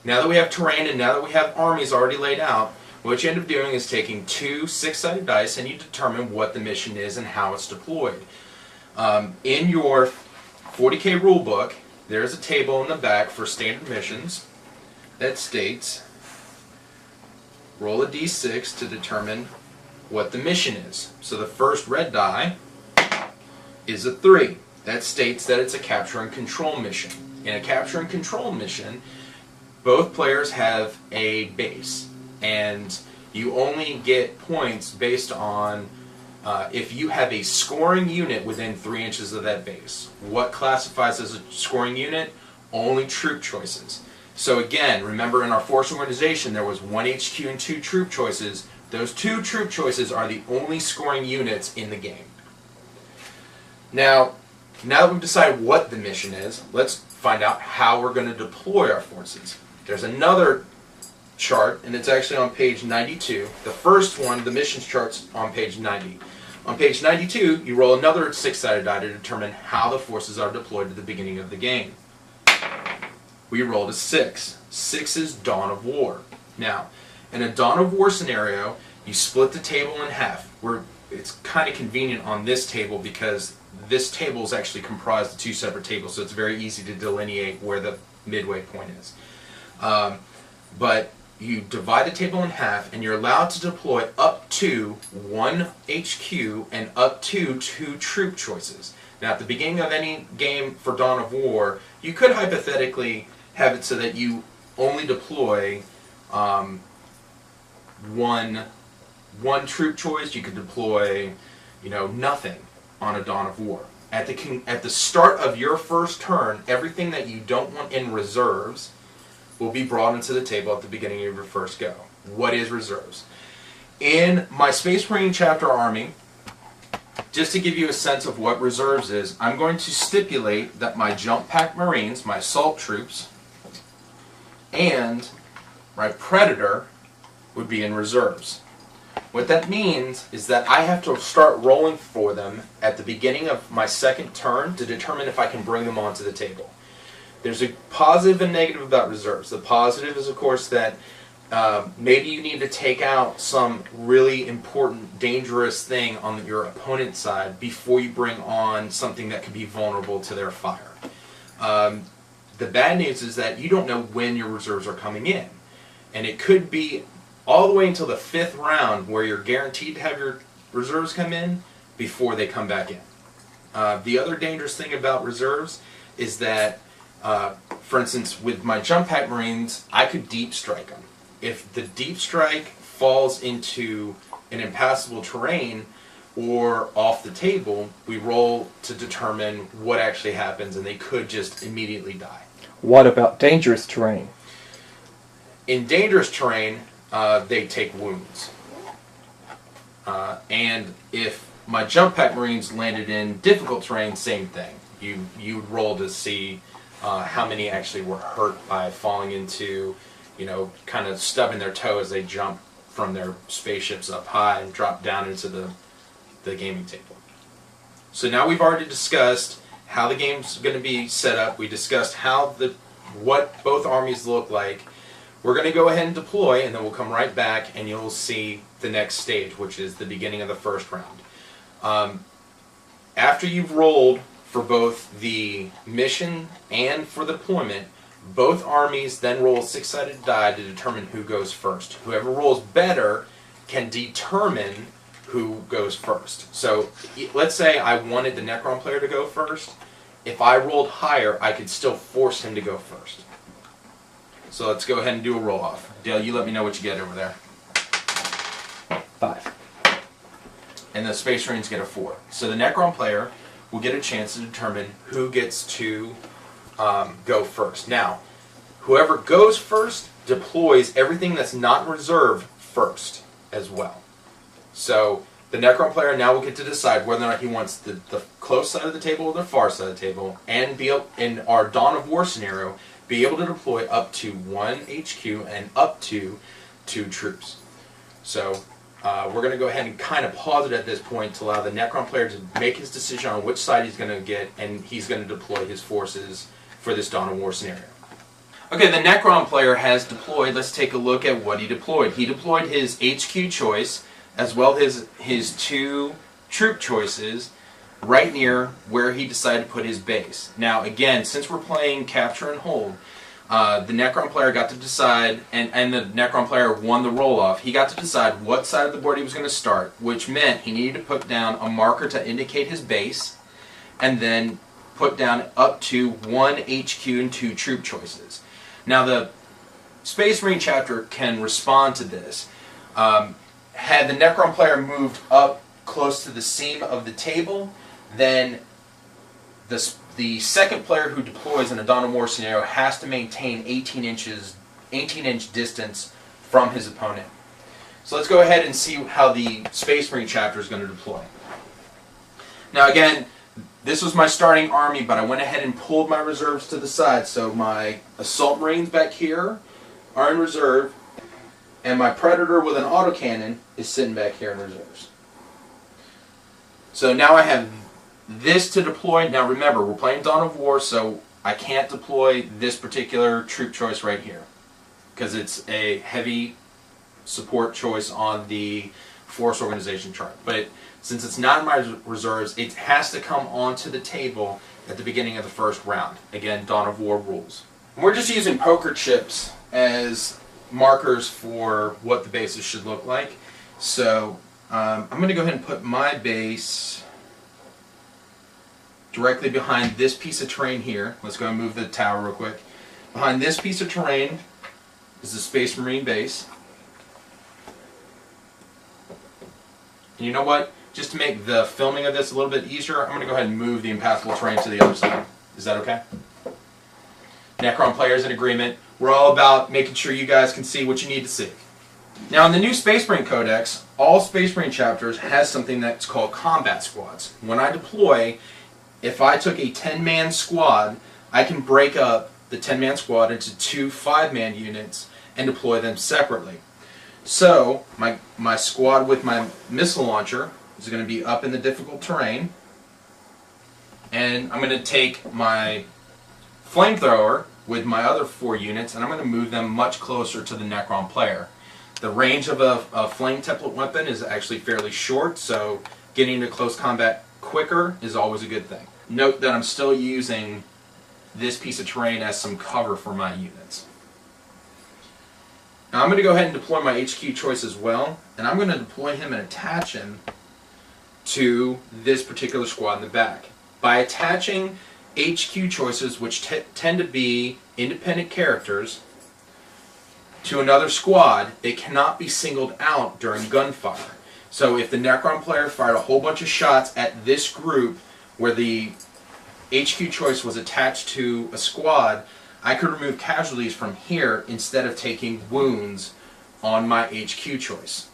Now that we have terrain and now that we have armies already laid out, what you end up doing is taking two six-sided dice and you determine what the mission is and how it's deployed. In your 40K rulebook, there's a table in the back for standard missions that states, roll a d6 to determine what the mission is. So the first red die is a 3. That states that it's a capture and control mission. In a capture and control mission, both players have a base, and you only get points based on if you have a scoring unit within 3 inches of that base. What classifies as a scoring unit? Only troop choices. So again, remember in our force organization there was 1 HQ and 2 troop choices. Those 2 troop choices are the only scoring units in the game. Now that we've decided what the mission is, let's find out how we're going to deploy our forces. There's another chart, and it's actually on page 92. The first one, the missions chart's on page 90. On page 92, you roll another six-sided die to determine how the forces are deployed at the beginning of the game. We rolled a 6. 6 is Dawn of War. Now, in a Dawn of War scenario, you split the table in half. It's kind of convenient on this table because this table is actually comprised of 2 separate tables, so it's very easy to delineate where the midway point is. But you divide the table in half, and you're allowed to deploy up to 1 HQ and up to 2 troop choices. Now, at the beginning of any game for Dawn of War, you could hypothetically have it so that you only deploy one troop choice. You could deploy, nothing on a Dawn of War. At the start of your first turn, everything that you don't want in reserves will be brought into the table at the beginning of your first go. What is reserves? In my Space Marine chapter army, just to give you a sense of what reserves is, I'm going to stipulate that my jump pack Marines, my assault troops, and my Predator would be in reserves. What that means is that I have to start rolling for them at the beginning of my second turn to determine if I can bring them onto the table. There's a positive and negative about reserves. The positive is, of course, that maybe you need to take out some really important, dangerous thing on your opponent's side before you bring on something that could be vulnerable to their fire. The bad news is that you don't know when your reserves are coming in. And it could be all the way until the 5th round where you're guaranteed to have your reserves come in before they come back in. The other dangerous thing about reserves is that for instance, with my jump pack Marines, I could deep strike them. If the deep strike falls into an impassable terrain or off the table, we roll to determine what actually happens, and they could just immediately die. What about dangerous terrain? In dangerous terrain, they take wounds. And if my jump pack Marines landed in difficult terrain, same thing. You would roll to see how many actually were hurt by falling into, kind of stubbing their toe as they jump from their spaceships up high and drop down into the gaming table. So now we've already discussed how the game's going to be set up. We discussed what both armies look like. We're going to go ahead and deploy, and then we'll come right back and you'll see the next stage, which is the beginning of the first round. After you've rolled for both the mission and for the deployment, both armies then roll a six-sided die to determine who goes first. Whoever rolls better can determine who goes first. So let's say I wanted the Necron player to go first. If I rolled higher, I could still force him to go first. So let's go ahead and do a roll-off. Dale, you let me know what you get over there. 5. And the Space Marines get a 4. So the Necron player will get a chance to determine who gets to go first. Now, whoever goes first deploys everything that's not reserved first as well. So the Necron player now will get to decide whether or not he wants the close side of the table or the far side of the table, and in our Dawn of War scenario, be able to deploy up to 1 HQ and up to 2 troops. So we're going to go ahead and kind of pause it at this point to allow the Necron player to make his decision on which side he's going to get, and he's going to deploy his forces for this Dawn of War scenario. Okay, the Necron player has deployed. Let's take a look at what he deployed. He deployed his HQ choice as well as his 2 troop choices right near where he decided to put his base. Now again, since we're playing capture and hold, the Necron player got to decide, and the Necron player won the roll-off. He got to decide what side of the board he was going to start, which meant he needed to put down a marker to indicate his base, and then put down up to 1 HQ and 2 troop choices. Now the Space Marine chapter can respond to this. Had the Necron player moved up close to the seam of the table, then the second player who deploys in a Dawn of War scenario has to maintain 18-inch distance from his opponent. So let's go ahead and see how the Space Marine chapter is going to deploy. Now again, this was my starting army, but I went ahead and pulled my reserves to the side. So my Assault Marines back here are in reserve, and my Predator with an autocannon is sitting back here in reserves. So now I have this to deploy. Now remember, we're playing Dawn of War, so I can't deploy this particular troop choice right here because it's a heavy support choice on the force organization chart. But since it's not in my reserves, it has to come onto the table at the beginning of the first round. Again, Dawn of War rules. We're just using poker chips as markers for what the bases should look like. So I'm going to go ahead and put my base directly behind this piece of terrain here. Let's go and move the tower real quick. Behind this piece of terrain is the Space Marine base. And you know what? Just to make the filming of this a little bit easier, I'm going to go ahead and move the impassable terrain to the other side. Is that okay? Necron players in agreement. We're all about making sure you guys can see what you need to see. Now in the new Space Marine Codex, all Space Marine chapters has something that's called combat squads. When I deploy, if I took a 10-man squad, I can break up the 10-man squad into 2 5-man units and deploy them separately. So my squad with my missile launcher is going to be up in the difficult terrain, and I'm going to take my flamethrower with my other 4 units, and I'm going to move them much closer to the Necron player. The range of a flame template weapon is actually fairly short, so getting into close combat quicker is always a good thing. Note that I'm still using this piece of terrain as some cover for my units. Now I'm going to go ahead and deploy my HQ choice as well, and I'm going to deploy him and attach him to this particular squad in the back. By attaching HQ choices, which tend to be independent characters, to another squad, they cannot be singled out during gunfire. So if the Necron player fired a whole bunch of shots at this group where the HQ choice was attached to a squad, I could remove casualties from here instead of taking wounds on my HQ choice.